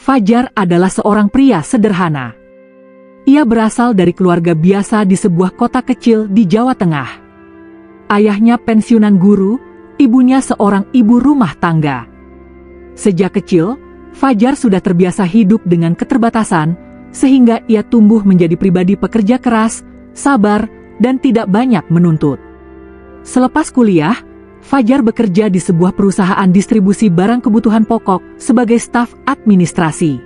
Fajar adalah seorang pria sederhana. Ia berasal dari keluarga biasa di sebuah kota kecil di Jawa Tengah. Ayahnya pensiunan guru, ibunya seorang ibu rumah tangga. Sejak kecil, Fajar sudah terbiasa hidup dengan keterbatasan, sehingga ia tumbuh menjadi pribadi pekerja keras, sabar, dan tidak banyak menuntut. Selepas kuliah, Fajar bekerja di sebuah perusahaan distribusi barang kebutuhan pokok sebagai staf administrasi.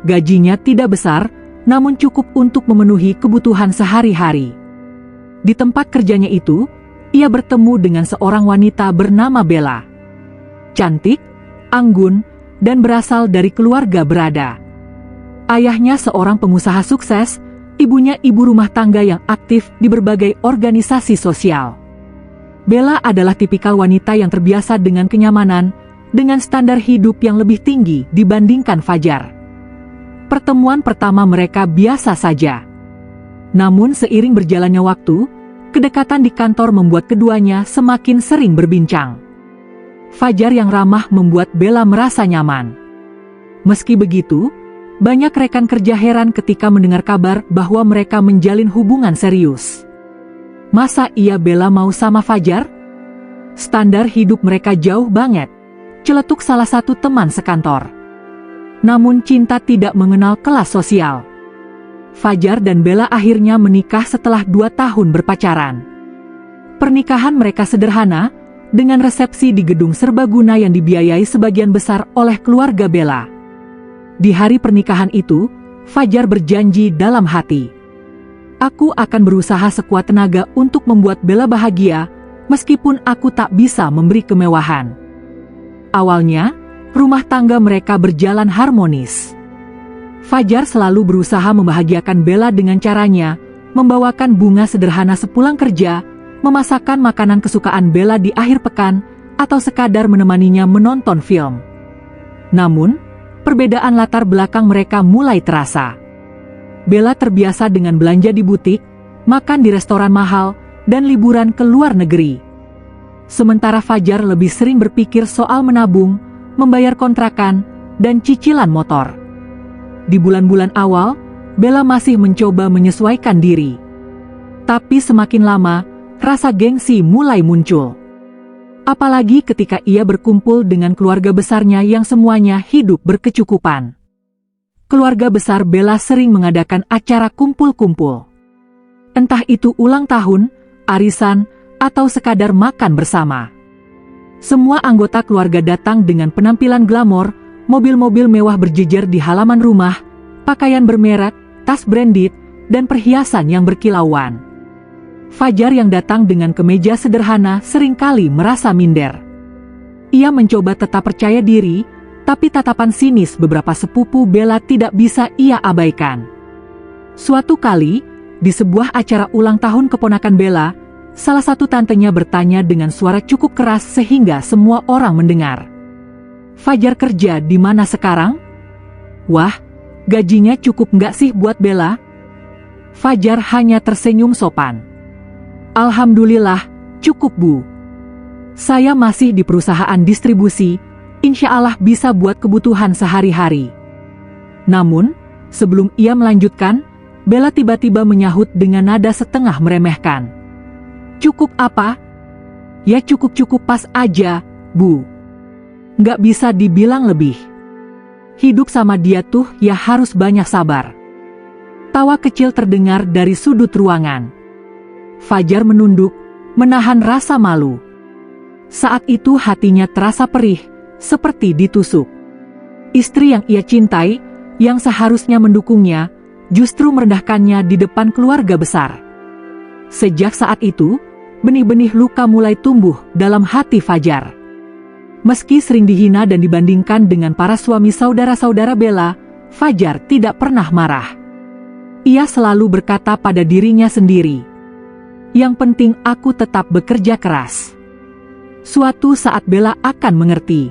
Gajinya tidak besar, namun cukup untuk memenuhi kebutuhan sehari-hari. Di tempat kerjanya itu, ia bertemu dengan seorang wanita bernama Bella. Cantik, anggun, dan berasal dari keluarga berada. Ayahnya seorang pengusaha sukses, ibunya ibu rumah tangga yang aktif di berbagai organisasi sosial. Bella adalah tipikal wanita yang terbiasa dengan kenyamanan, dengan standar hidup yang lebih tinggi dibandingkan Fajar. Pertemuan pertama mereka biasa saja. Namun seiring berjalannya waktu, kedekatan di kantor membuat keduanya semakin sering berbincang. Fajar yang ramah membuat Bella merasa nyaman. Meski begitu, banyak rekan kerja heran ketika mendengar kabar bahwa mereka menjalin hubungan serius. Masa iya Bella mau sama Fajar? Standar hidup mereka jauh banget, celetuk salah satu teman sekantor. Namun cinta tidak mengenal kelas sosial. Fajar dan Bella akhirnya menikah setelah 2 tahun berpacaran. Pernikahan mereka sederhana, dengan resepsi di gedung serbaguna yang dibiayai sebagian besar oleh keluarga Bella. Di hari pernikahan itu, Fajar berjanji dalam hati, "Aku akan berusaha sekuat tenaga untuk membuat Bella bahagia, meskipun aku tak bisa memberi kemewahan." Awalnya, rumah tangga mereka berjalan harmonis. Fajar selalu berusaha membahagiakan Bella dengan caranya, membawakan bunga sederhana sepulang kerja, memasakkan makanan kesukaan Bella di akhir pekan, atau sekadar menemaninya menonton film. Namun, perbedaan latar belakang mereka mulai terasa. Bella terbiasa dengan belanja di butik, makan di restoran mahal, dan liburan ke luar negeri. Sementara Fajar lebih sering berpikir soal menabung, membayar kontrakan, dan cicilan motor. Di bulan-bulan awal, Bella masih mencoba menyesuaikan diri. Tapi semakin lama, rasa gengsi mulai muncul. Apalagi ketika ia berkumpul dengan keluarga besarnya yang semuanya hidup berkecukupan. Keluarga besar Bella sering mengadakan acara kumpul-kumpul. Entah itu ulang tahun, arisan, atau sekadar makan bersama. Semua anggota keluarga datang dengan penampilan glamor, mobil-mobil mewah berjejer di halaman rumah, pakaian bermerek, tas branded, dan perhiasan yang berkilauan. Fajar yang datang dengan kemeja sederhana seringkali merasa minder. Ia mencoba tetap percaya diri, tapi tatapan sinis beberapa sepupu Bella tidak bisa ia abaikan. Suatu kali, di sebuah acara ulang tahun keponakan Bella, salah satu tantenya bertanya dengan suara cukup keras sehingga semua orang mendengar. "Fajar kerja di mana sekarang? Wah, gajinya cukup nggak sih buat Bella?" Fajar hanya tersenyum sopan. "Alhamdulillah, cukup Bu. Saya masih di perusahaan distribusi, insya Allah bisa buat kebutuhan sehari-hari." Namun, sebelum ia melanjutkan, Bella tiba-tiba menyahut dengan nada setengah meremehkan. "Cukup apa? Ya cukup-cukup pas aja, Bu. Nggak bisa dibilang lebih. Hidup sama dia tuh ya harus banyak sabar." Tawa kecil terdengar dari sudut ruangan. Fajar menunduk, menahan rasa malu. Saat itu hatinya terasa perih, seperti ditusuk. Istri yang ia cintai, yang seharusnya mendukungnya, justru merendahkannya di depan keluarga besar. Sejak saat itu, benih-benih luka mulai tumbuh dalam hati Fajar. Meski sering dihina dan dibandingkan dengan para suami saudara-saudara Bella, Fajar tidak pernah marah. Ia selalu berkata pada dirinya sendiri, "Yang penting aku tetap bekerja keras. Suatu saat Bella akan mengerti."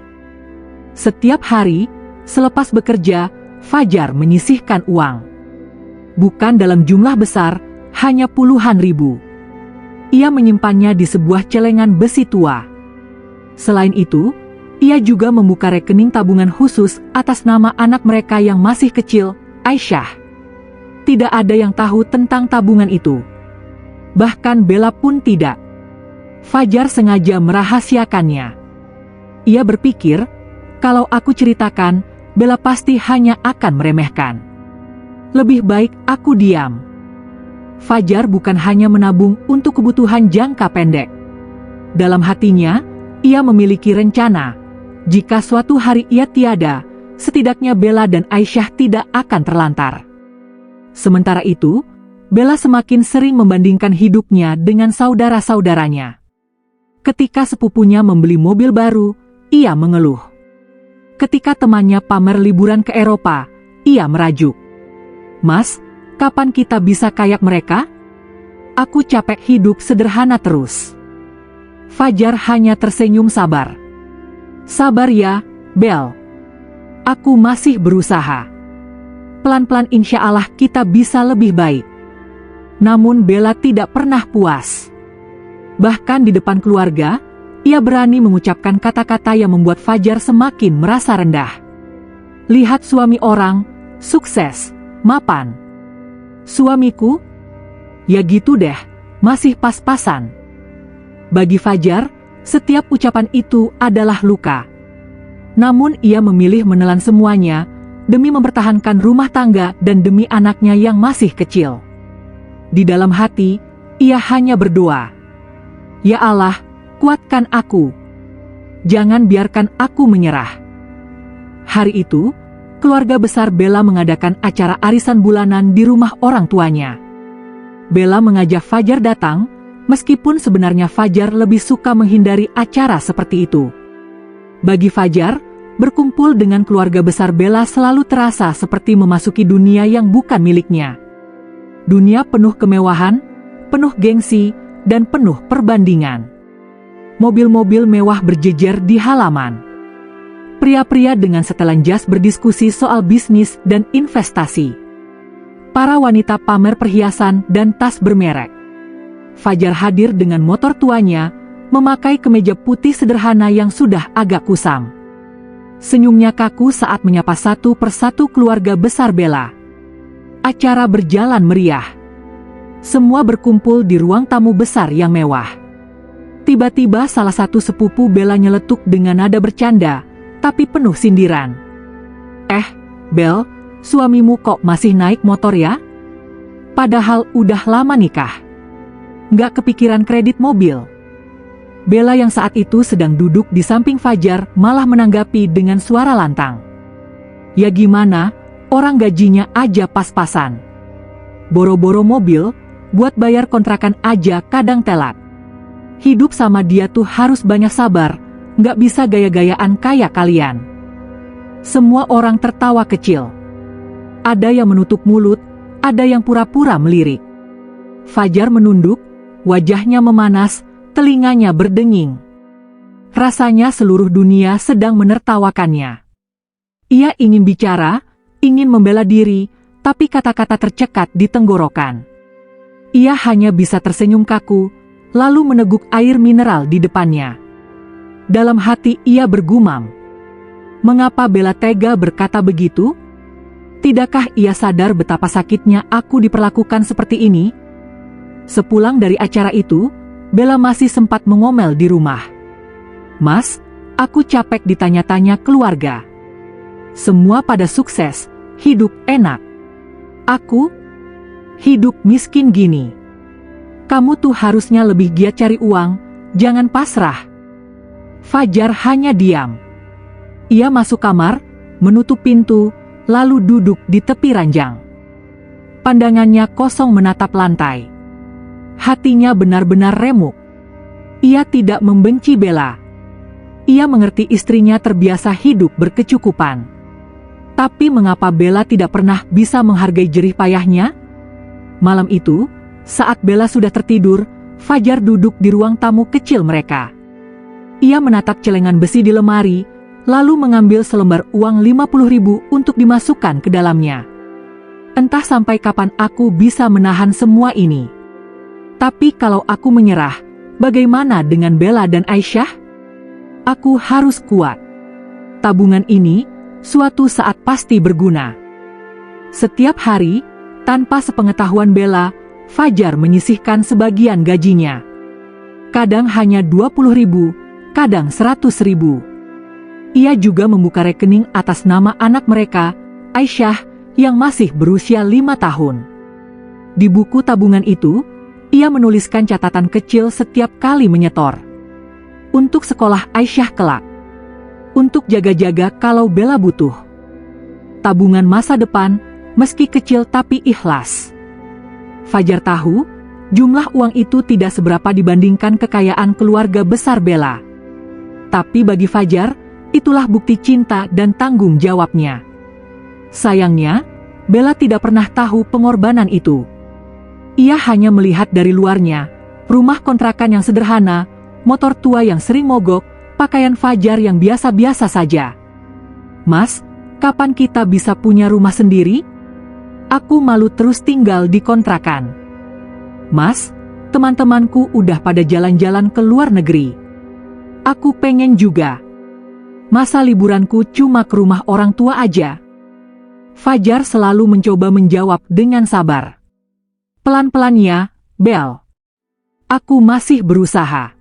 Setiap hari, selepas bekerja, Fajar menyisihkan uang. Bukan dalam jumlah besar, hanya puluhan ribu. Ia menyimpannya di sebuah celengan besi tua. Selain itu, Ia juga membuka rekening tabungan khusus atas nama anak mereka yang masih kecil, Aisyah. Tidak ada yang tahu tentang tabungan itu. Bahkan Bella pun tidak. Fajar sengaja merahasiakannya. Ia berpikir, kalau aku ceritakan, Bella pasti hanya akan meremehkan. Lebih baik aku diam. Fajar bukan hanya menabung untuk kebutuhan jangka pendek. Dalam hatinya, ia memiliki rencana. Jika suatu hari ia tiada, setidaknya Bella dan Aisyah tidak akan terlantar. Sementara itu, Bella semakin sering membandingkan hidupnya dengan saudara-saudaranya. Ketika sepupunya membeli mobil baru, ia mengeluh. Ketika temannya pamer liburan ke Eropa, ia merajuk. "Mas, kapan kita bisa kayak mereka? Aku capek hidup sederhana terus." Fajar hanya tersenyum sabar. "Sabar ya, Bel. Aku masih berusaha. Pelan-pelan insya Allah kita bisa lebih baik." Namun Bella tidak pernah puas. Bahkan di depan keluarga, ia berani mengucapkan kata-kata yang membuat Fajar semakin merasa rendah. "Lihat suami orang, sukses, mapan. Suamiku? Ya gitu deh, masih pas-pasan." Bagi Fajar, setiap ucapan itu adalah luka. Namun ia memilih menelan semuanya, demi mempertahankan rumah tangga dan demi anaknya yang masih kecil. Di dalam hati, ia hanya berdoa, "Ya Allah, kuatkan aku. Jangan biarkan aku menyerah." Hari itu, keluarga besar Bella mengadakan acara arisan bulanan di rumah orang tuanya. Bella mengajak Fajar datang, meskipun sebenarnya Fajar lebih suka menghindari acara seperti itu. Bagi Fajar, berkumpul dengan keluarga besar Bella selalu terasa seperti memasuki dunia yang bukan miliknya. Dunia penuh kemewahan, penuh gengsi, dan penuh perbandingan. Mobil-mobil mewah berjejer di halaman. Pria-pria dengan setelan jas berdiskusi soal bisnis dan investasi. Para wanita pamer perhiasan dan tas bermerek. Fajar hadir dengan motor tuanya, memakai kemeja putih sederhana yang sudah agak kusam. Senyumnya kaku saat menyapa satu persatu keluarga besar Bella. Acara berjalan meriah. Semua berkumpul di ruang tamu besar yang mewah. Tiba-tiba salah satu sepupu Bella nyeletuk dengan nada bercanda, tapi penuh sindiran. Bel, suamimu kok masih naik motor ya? Padahal udah lama nikah. Nggak kepikiran kredit mobil?" Bella yang saat itu sedang duduk di samping Fajar malah menanggapi dengan suara lantang. "Ya gimana, orang gajinya aja pas-pasan. Boro-boro mobil, buat bayar kontrakan aja kadang telat. Hidup sama dia tuh harus banyak sabar, nggak bisa gaya-gayaan kayak kalian." Semua orang tertawa kecil. Ada yang menutup mulut, ada yang pura-pura melirik. Fajar menunduk, wajahnya memanas, telinganya berdenging. Rasanya seluruh dunia sedang menertawakannya. Ia ingin bicara, ingin membela diri, tapi kata-kata tercekat di tenggorokan. Ia hanya bisa tersenyum kaku, lalu meneguk air mineral di depannya. Dalam hati ia bergumam. Mengapa Bella tega berkata begitu? Tidakkah ia sadar betapa sakitnya aku diperlakukan seperti ini? Sepulang dari acara itu, Bella masih sempat mengomel di rumah. "Mas, aku capek ditanya-tanya keluarga. Semua pada sukses, hidup enak. Aku hidup miskin gini. Kamu tuh harusnya lebih giat cari uang, jangan pasrah." Fajar hanya diam. Ia masuk kamar, menutup pintu, lalu duduk di tepi ranjang. Pandangannya kosong menatap lantai. Hatinya benar-benar remuk. Ia tidak membenci Bella. Ia mengerti istrinya terbiasa hidup berkecukupan. Tapi mengapa Bella tidak pernah bisa menghargai jerih payahnya? Malam itu, saat Bella sudah tertidur, Fajar duduk di ruang tamu kecil mereka. Ia menatap celengan besi di lemari, lalu mengambil selembar uang 50.000 untuk dimasukkan ke dalamnya. "Entah sampai kapan aku bisa menahan semua ini. Tapi kalau aku menyerah, bagaimana dengan Bella dan Aisyah? Aku harus kuat." Tabungan ini suatu saat pasti berguna. Setiap hari, tanpa sepengetahuan Bella, Fajar menyisihkan sebagian gajinya. Kadang hanya 20.000, kadang 100.000. Ia juga membuka rekening atas nama anak mereka, Aisyah, yang masih berusia 5 tahun. Di buku tabungan itu, ia menuliskan catatan kecil setiap kali menyetor. Untuk sekolah Aisyah kelak. Untuk jaga-jaga kalau Bella butuh. Tabungan masa depan, meski kecil tapi ikhlas. Fajar tahu, jumlah uang itu tidak seberapa dibandingkan kekayaan keluarga besar Bella. Tapi bagi Fajar, itulah bukti cinta dan tanggung jawabnya. Sayangnya, Bella tidak pernah tahu pengorbanan itu. Ia hanya melihat dari luarnya, rumah kontrakan yang sederhana, motor tua yang sering mogok, pakaian Fajar yang biasa-biasa saja. "Mas, kapan kita bisa punya rumah sendiri? Aku malu terus tinggal di kontrakan." "Mas, teman-temanku udah pada jalan-jalan ke luar negeri. Aku pengen juga. Masa liburanku cuma ke rumah orang tua aja?" Fajar selalu mencoba menjawab dengan sabar. "Pelan-pelan ya, Bel. Aku masih berusaha.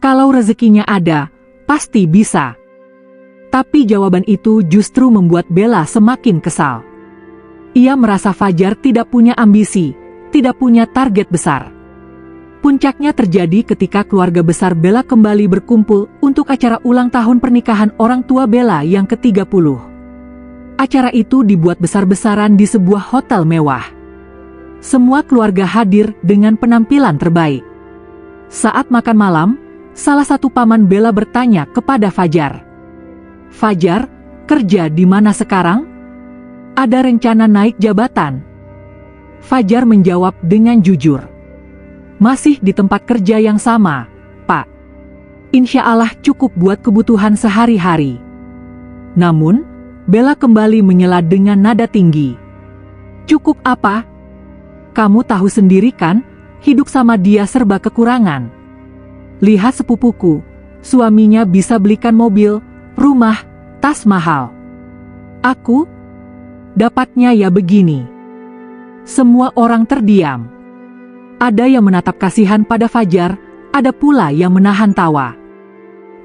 Kalau rezekinya ada, pasti bisa." Tapi jawaban itu justru membuat Bella semakin kesal. Ia merasa Fajar tidak punya ambisi, tidak punya target besar. Puncaknya terjadi ketika keluarga besar Bella kembali berkumpul untuk acara ulang tahun pernikahan orang tua Bella yang ke-30. Acara itu dibuat besar-besaran di sebuah hotel mewah. Semua keluarga hadir dengan penampilan terbaik. Saat makan malam, salah satu paman Bella bertanya kepada Fajar, "Fajar, kerja di mana sekarang? Ada rencana naik jabatan?" Fajar menjawab dengan jujur, "Masih di tempat kerja yang sama, Pak. Insya Allah cukup buat kebutuhan sehari-hari." Namun, Bella kembali menyela dengan nada tinggi. "Cukup apa? Kamu tahu sendiri kan, hidup sama dia serba kekurangan. Lihat sepupuku, suaminya bisa belikan mobil, rumah, tas mahal. Aku dapatnya ya begini." Semua orang terdiam. Ada yang menatap kasihan pada Fajar, ada pula yang menahan tawa.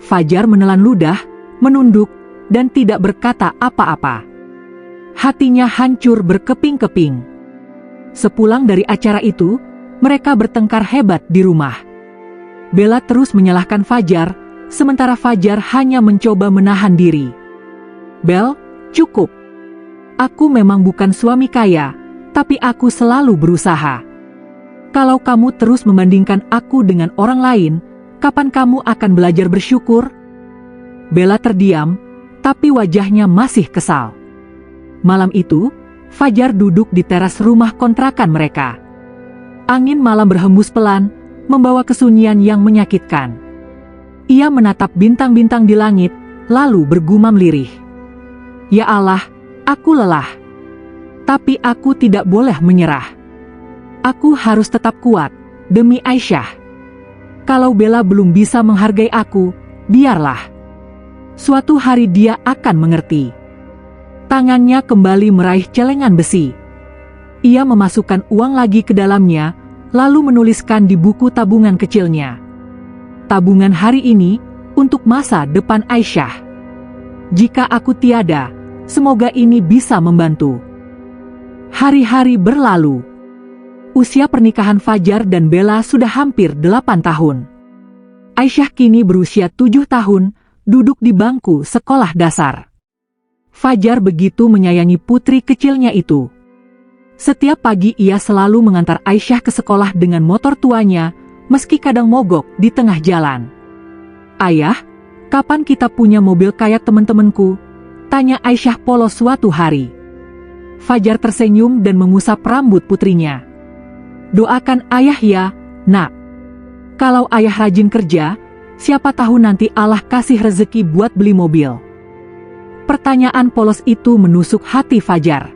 Fajar menelan ludah, menunduk, dan tidak berkata apa-apa. Hatinya hancur berkeping-keping. Sepulang dari acara itu, mereka bertengkar hebat di rumah. Bella terus menyalahkan Fajar, sementara Fajar hanya mencoba menahan diri. "Bel, cukup. Aku memang bukan suami kaya, tapi aku selalu berusaha. Kalau kamu terus membandingkan aku dengan orang lain, kapan kamu akan belajar bersyukur?" Bella terdiam, tapi wajahnya masih kesal. Malam itu, Fajar duduk di teras rumah kontrakan mereka. Angin malam berhembus pelan, membawa kesunyian yang menyakitkan. Ia menatap bintang-bintang di langit, lalu bergumam lirih. "Ya Allah, aku lelah. Tapi aku tidak boleh menyerah. Aku harus tetap kuat, demi Aisyah. Kalau Bella belum bisa menghargai aku, biarlah. Suatu hari dia akan mengerti." Tangannya kembali meraih celengan besi. Ia memasukkan uang lagi ke dalamnya, lalu menuliskan di buku tabungan kecilnya, "Tabungan hari ini, untuk masa depan Aisyah. Jika aku tiada, semoga ini bisa membantu." Hari-hari berlalu. Usia pernikahan Fajar dan Bella sudah hampir 8 tahun. Aisyah kini berusia 7 tahun, duduk di bangku sekolah dasar. Fajar begitu menyayangi putri kecilnya itu. Setiap pagi ia selalu mengantar Aisyah ke sekolah dengan motor tuanya, meski kadang mogok di tengah jalan. "Ayah, kapan kita punya mobil kayak teman-temanku?" tanya Aisyah polos suatu hari. Fajar tersenyum dan mengusap rambut putrinya. "Doakan ayah ya, nak. Kalau ayah rajin kerja, siapa tahu nanti Allah kasih rezeki buat beli mobil." Pertanyaan polos itu menusuk hati Fajar.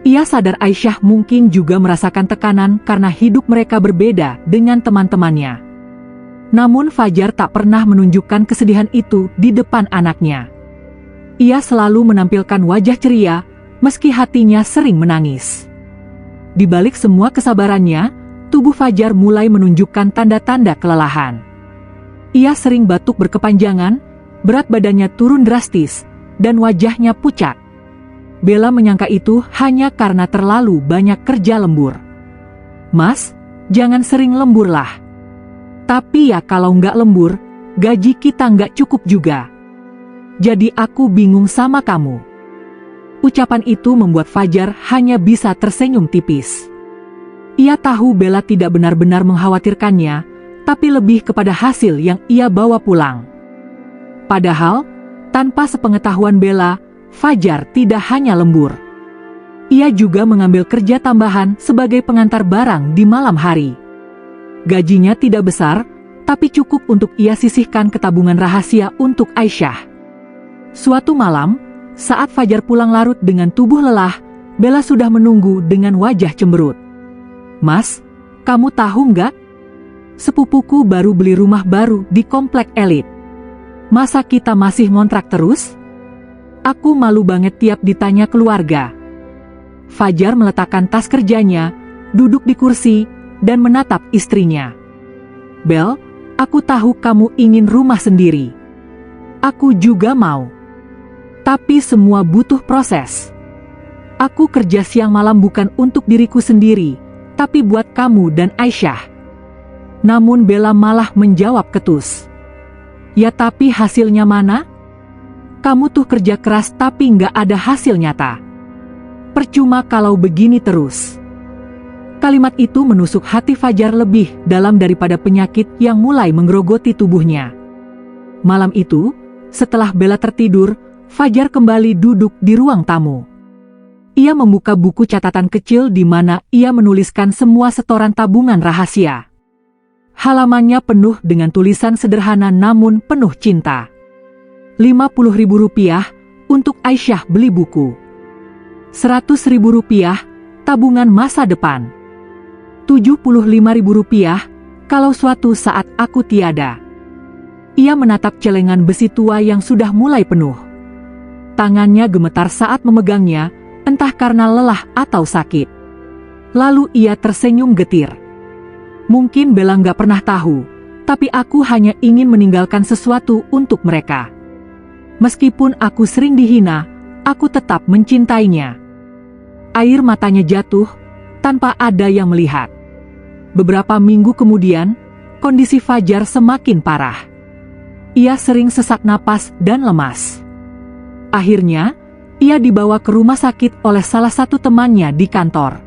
Ia sadar Aisyah mungkin juga merasakan tekanan karena hidup mereka berbeda dengan teman-temannya. Namun Fajar tak pernah menunjukkan kesedihan itu di depan anaknya. Ia selalu menampilkan wajah ceria, meski hatinya sering menangis. Di balik semua kesabarannya, tubuh Fajar mulai menunjukkan tanda-tanda kelelahan. Ia sering batuk berkepanjangan, berat badannya turun drastis, dan wajahnya pucat. Bella menyangka itu hanya karena terlalu banyak kerja lembur. "Mas, jangan sering lembur lah. Tapi ya kalau nggak lembur, gaji kita nggak cukup juga. Jadi aku bingung sama kamu." Ucapan itu membuat Fajar hanya bisa tersenyum tipis. Ia tahu Bella tidak benar-benar mengkhawatirkannya, tapi lebih kepada hasil yang ia bawa pulang. Padahal, tanpa sepengetahuan Bella, Fajar tidak hanya lembur. Ia juga mengambil kerja tambahan sebagai pengantar barang di malam hari. Gajinya tidak besar, tapi cukup untuk ia sisihkan ke tabungan rahasia untuk Aisyah. Suatu malam, saat Fajar pulang larut dengan tubuh lelah, Bella sudah menunggu dengan wajah cemberut. "Mas, kamu tahu nggak? Sepupuku baru beli rumah baru di komplek elit. Masa kita masih ngontrak terus? Aku malu banget tiap ditanya keluarga." Fajar meletakkan tas kerjanya, duduk di kursi, dan menatap istrinya. "Bel, aku tahu kamu ingin rumah sendiri. Aku juga mau. Tapi semua butuh proses. Aku kerja siang malam bukan untuk diriku sendiri, tapi buat kamu dan Aisyah." Namun Bella malah menjawab ketus. "Ya tapi hasilnya mana? Kamu tuh kerja keras tapi nggak ada hasil nyata. Percuma kalau begini terus." Kalimat itu menusuk hati Fajar lebih dalam daripada penyakit yang mulai menggerogoti tubuhnya. Malam itu, setelah Bella tertidur, Fajar kembali duduk di ruang tamu. Ia membuka buku catatan kecil di mana ia menuliskan semua setoran tabungan rahasia. Halamannya penuh dengan tulisan sederhana namun penuh cinta. Rp50.000 untuk Aisyah beli buku. Rp100.000 tabungan masa depan. Rp75.000 kalau suatu saat aku tiada. Ia menatap celengan besi tua yang sudah mulai penuh. Tangannya gemetar saat memegangnya, entah karena lelah atau sakit. Lalu ia tersenyum getir. "Mungkin Bella nggak pernah tahu, tapi aku hanya ingin meninggalkan sesuatu untuk mereka. Meskipun aku sering dihina, aku tetap mencintainya." Air matanya jatuh, tanpa ada yang melihat. Beberapa minggu kemudian, kondisi Fajar semakin parah. Ia sering sesak napas dan lemas. Akhirnya, ia dibawa ke rumah sakit oleh salah satu temannya di kantor.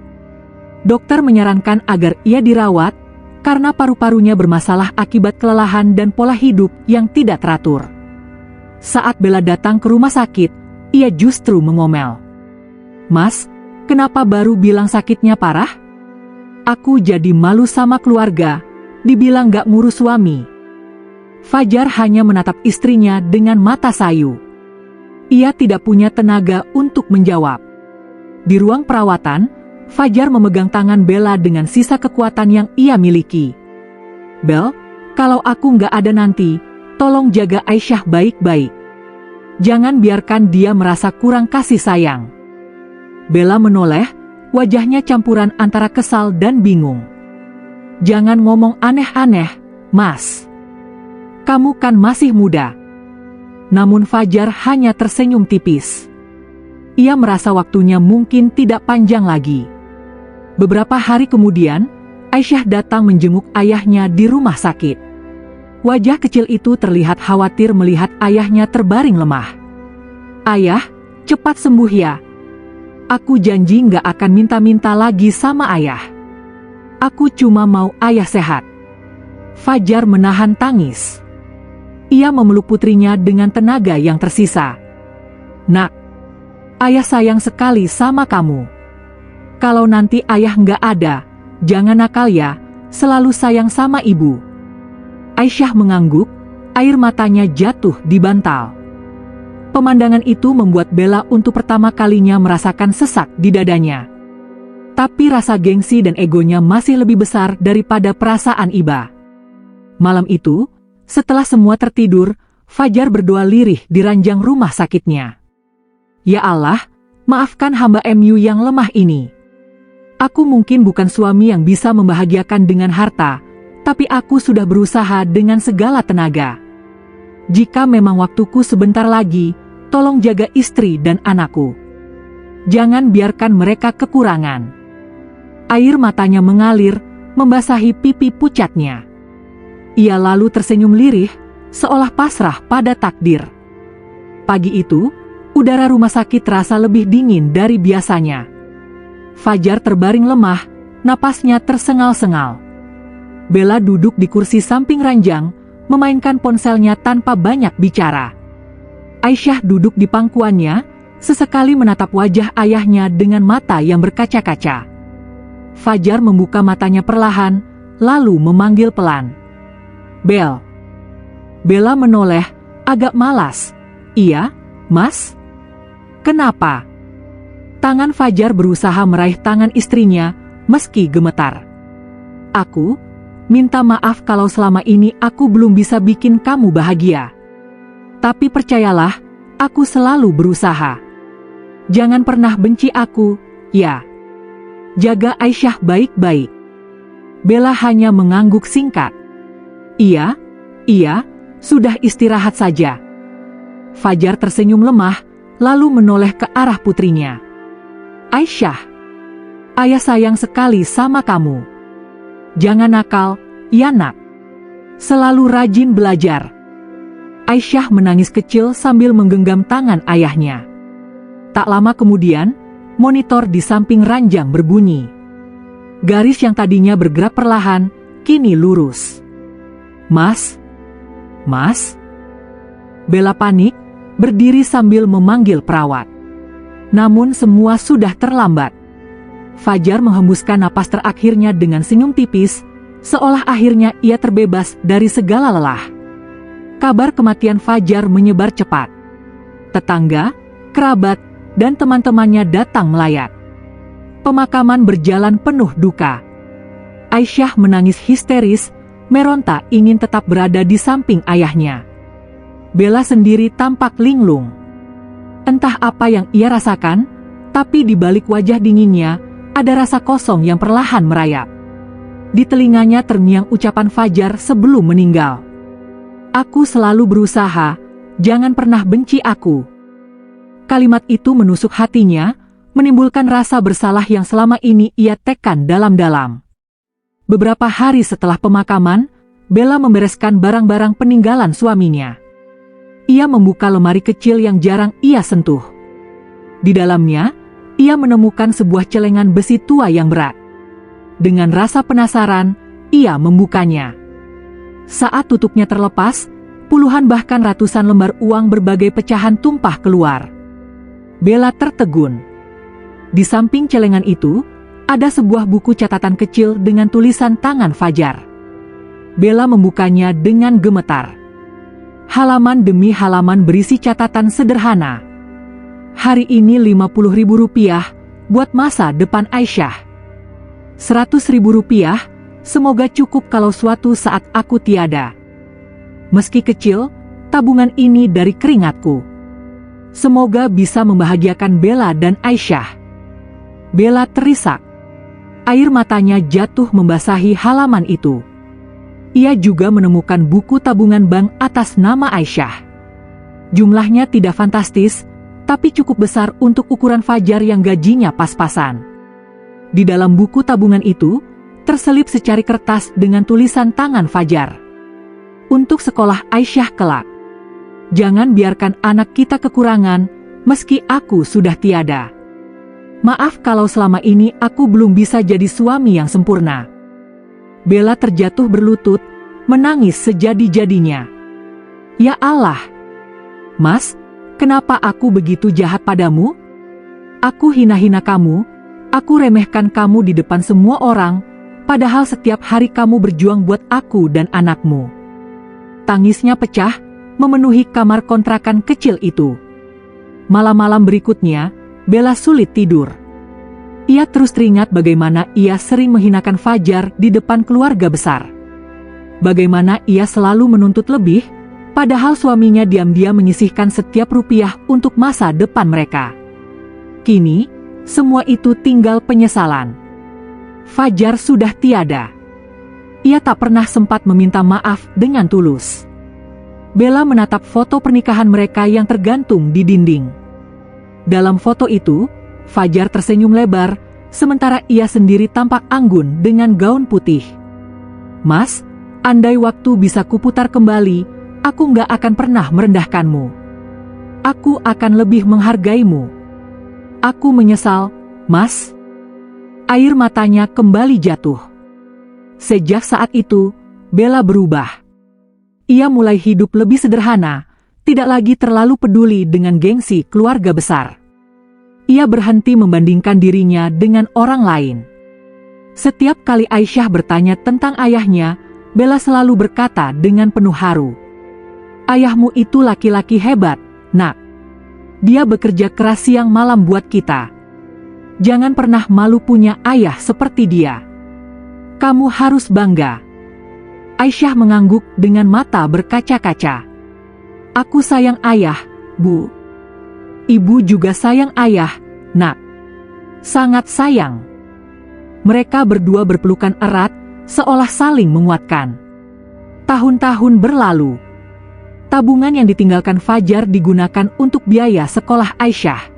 Dokter menyarankan agar ia dirawat, karena paru-parunya bermasalah akibat kelelahan dan pola hidup yang tidak teratur. Saat Bella datang ke rumah sakit, ia justru mengomel. "Mas, kenapa baru bilang sakitnya parah? Aku jadi malu sama keluarga, dibilang gak ngurus suami." Fajar hanya menatap istrinya dengan mata sayu. Ia tidak punya tenaga untuk menjawab. Di ruang perawatan, Fajar memegang tangan Bella dengan sisa kekuatan yang ia miliki. "Bel, kalau aku nggak ada nanti, tolong jaga Aisyah baik-baik. Jangan biarkan dia merasa kurang kasih sayang." Bella menoleh, wajahnya campuran antara kesal dan bingung. "Jangan ngomong aneh-aneh, Mas. Kamu kan masih muda." Namun Fajar hanya tersenyum tipis. Ia merasa waktunya mungkin tidak panjang lagi. Beberapa hari kemudian, Aisyah datang menjenguk ayahnya di rumah sakit. Wajah kecil itu terlihat khawatir melihat ayahnya terbaring lemah. "Ayah, cepat sembuh ya. Aku janji nggak akan minta-minta lagi sama ayah. Aku cuma mau ayah sehat." Fajar menahan tangis. Ia memeluk putrinya dengan tenaga yang tersisa. "Nak, ayah sayang sekali sama kamu. Kalau nanti ayah nggak ada, jangan nakal ya, selalu sayang sama ibu." Aisyah mengangguk, air matanya jatuh di bantal. Pemandangan itu membuat Bella untuk pertama kalinya merasakan sesak di dadanya. Tapi rasa gengsi dan egonya masih lebih besar daripada perasaan iba. Malam itu, setelah semua tertidur, Fajar berdoa lirih di ranjang rumah sakitnya. Ya Allah, maafkan hamba MU yang lemah ini. Aku mungkin bukan suami yang bisa membahagiakan dengan harta, tapi aku sudah berusaha dengan segala tenaga. Jika memang waktuku sebentar lagi, tolong jaga istri dan anakku. Jangan biarkan mereka kekurangan. Air matanya mengalir, membasahi pipi pucatnya. Ia lalu tersenyum lirih, seolah pasrah pada takdir. Pagi itu, udara rumah sakit terasa lebih dingin dari biasanya. Fajar terbaring lemah, napasnya tersengal-sengal. Bella duduk di kursi samping ranjang, memainkan ponselnya tanpa banyak bicara. Aisyah duduk di pangkuannya, sesekali menatap wajah ayahnya dengan mata yang berkaca-kaca. Fajar membuka matanya perlahan, lalu memanggil pelan. "Bel." Bella menoleh, agak malas. "Iya, Mas?" "Kenapa?" Tangan Fajar berusaha meraih tangan istrinya, meski gemetar. "Aku minta maaf kalau selama ini aku belum bisa bikin kamu bahagia. Tapi percayalah, aku selalu berusaha. Jangan pernah benci aku, ya. Jaga Aisyah baik-baik." Bella hanya mengangguk singkat. Iya, sudah istirahat saja." Fajar tersenyum lemah, lalu menoleh ke arah putrinya. "Aisyah, ayah sayang sekali sama kamu. Jangan nakal, ya nak. Selalu rajin belajar." Aisyah menangis kecil sambil menggenggam tangan ayahnya. Tak lama kemudian, monitor di samping ranjang berbunyi. Garis yang tadinya bergerak perlahan, kini lurus. Mas? Bella panik, berdiri sambil memanggil perawat. Namun semua sudah terlambat. Fajar menghembuskan napas terakhirnya dengan senyum tipis, seolah akhirnya ia terbebas dari segala lelah. Kabar kematian Fajar menyebar cepat. Tetangga, kerabat, dan teman-temannya datang melayat. Pemakaman berjalan penuh duka. Aisyah menangis histeris, meronta ingin tetap berada di samping ayahnya. Bella sendiri tampak linglung. Entah apa yang ia rasakan, tapi di balik wajah dinginnya, ada rasa kosong yang perlahan merayap. Di telinganya terngiang ucapan Fajar sebelum meninggal. "Aku selalu berusaha, jangan pernah benci aku." Kalimat itu menusuk hatinya, menimbulkan rasa bersalah yang selama ini ia tekan dalam-dalam. Beberapa hari setelah pemakaman, Bella membereskan barang-barang peninggalan suaminya. Ia membuka lemari kecil yang jarang ia sentuh. Di dalamnya, ia menemukan sebuah celengan besi tua yang berat. Dengan rasa penasaran, ia membukanya. Saat tutupnya terlepas, puluhan bahkan ratusan lembar uang berbagai pecahan tumpah keluar. Bella tertegun. Di samping celengan itu, ada sebuah buku catatan kecil dengan tulisan tangan Fajar. Bella membukanya dengan gemetar. Halaman demi halaman berisi catatan sederhana. "Hari ini Rp50.000 buat masa depan Aisyah. Rp100.000, semoga cukup kalau suatu saat aku tiada. Meski kecil, tabungan ini dari keringatku. Semoga bisa membahagiakan Bella dan Aisyah." Bella terisak. Air matanya jatuh membasahi halaman itu. Ia juga menemukan buku tabungan bank atas nama Aisyah. Jumlahnya tidak fantastis, tapi cukup besar untuk ukuran Fajar yang gajinya pas-pasan. Di dalam buku tabungan itu, terselip secari kertas dengan tulisan tangan Fajar. "Untuk sekolah Aisyah kelak. Jangan biarkan anak kita kekurangan, meski aku sudah tiada. Maaf kalau selama ini aku belum bisa jadi suami yang sempurna." Bella terjatuh berlutut, menangis sejadi-jadinya. "Ya Allah, Mas, kenapa aku begitu jahat padamu? Aku hina-hina kamu, aku remehkan kamu di depan semua orang, padahal setiap hari kamu berjuang buat aku dan anakmu." Tangisnya pecah, memenuhi kamar kontrakan kecil itu. Malam-malam berikutnya, Bella sulit tidur. Ia terus teringat bagaimana ia sering menghinakan Fajar di depan keluarga besar. Bagaimana ia selalu menuntut lebih, padahal suaminya diam-diam menyisihkan setiap rupiah untuk masa depan mereka. Kini, semua itu tinggal penyesalan. Fajar sudah tiada. Ia tak pernah sempat meminta maaf dengan tulus. Bella menatap foto pernikahan mereka yang tergantung di dinding. Dalam foto itu, Fajar tersenyum lebar, sementara ia sendiri tampak anggun dengan gaun putih. "Mas, andai waktu bisa kuputar kembali, aku nggak akan pernah merendahkanmu. Aku akan lebih menghargaimu. Aku menyesal, Mas." Air matanya kembali jatuh. Sejak saat itu, Bella berubah. Ia mulai hidup lebih sederhana, tidak lagi terlalu peduli dengan gengsi keluarga besar. Ia berhenti membandingkan dirinya dengan orang lain. Setiap kali Aisyah bertanya tentang ayahnya, Bella selalu berkata dengan penuh haru, "Ayahmu itu laki-laki hebat, Nak. Dia bekerja keras siang malam buat kita. Jangan pernah malu punya ayah seperti dia. Kamu harus bangga." Aisyah mengangguk dengan mata berkaca-kaca. "Aku sayang ayah, Bu. Ibu juga sayang ayah, Nak. Sangat sayang." Mereka berdua berpelukan erat, seolah saling menguatkan. Tahun-tahun berlalu. Tabungan yang ditinggalkan Fajar digunakan untuk biaya sekolah Aisyah.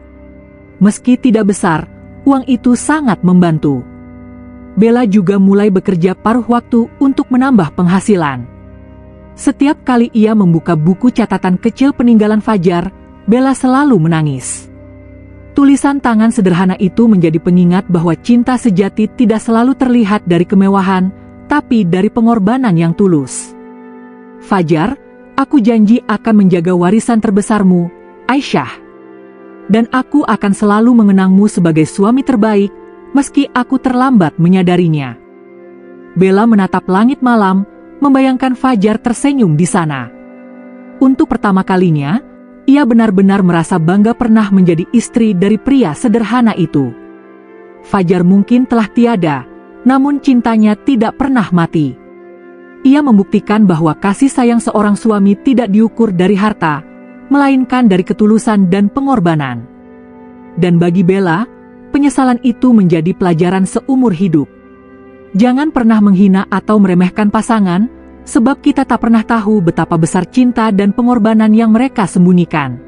Meski tidak besar, uang itu sangat membantu. Bella juga mulai bekerja paruh waktu untuk menambah penghasilan. Setiap kali ia membuka buku catatan kecil peninggalan Fajar, Bella selalu menangis. Tulisan tangan sederhana itu menjadi pengingat bahwa cinta sejati tidak selalu terlihat dari kemewahan, tapi dari pengorbanan yang tulus. "Fajar, aku janji akan menjaga warisan terbesarmu, Aisyah. Dan aku akan selalu mengenangmu sebagai suami terbaik, meski aku terlambat menyadarinya." Bella menatap langit malam, membayangkan Fajar tersenyum di sana. Untuk pertama kalinya, ia benar-benar merasa bangga pernah menjadi istri dari pria sederhana itu. Fajar mungkin telah tiada, namun cintanya tidak pernah mati. Ia membuktikan bahwa kasih sayang seorang suami tidak diukur dari harta, melainkan dari ketulusan dan pengorbanan. Dan bagi Bella, penyesalan itu menjadi pelajaran seumur hidup. Jangan pernah menghina atau meremehkan pasangan, sebab kita tak pernah tahu betapa besar cinta dan pengorbanan yang mereka sembunyikan.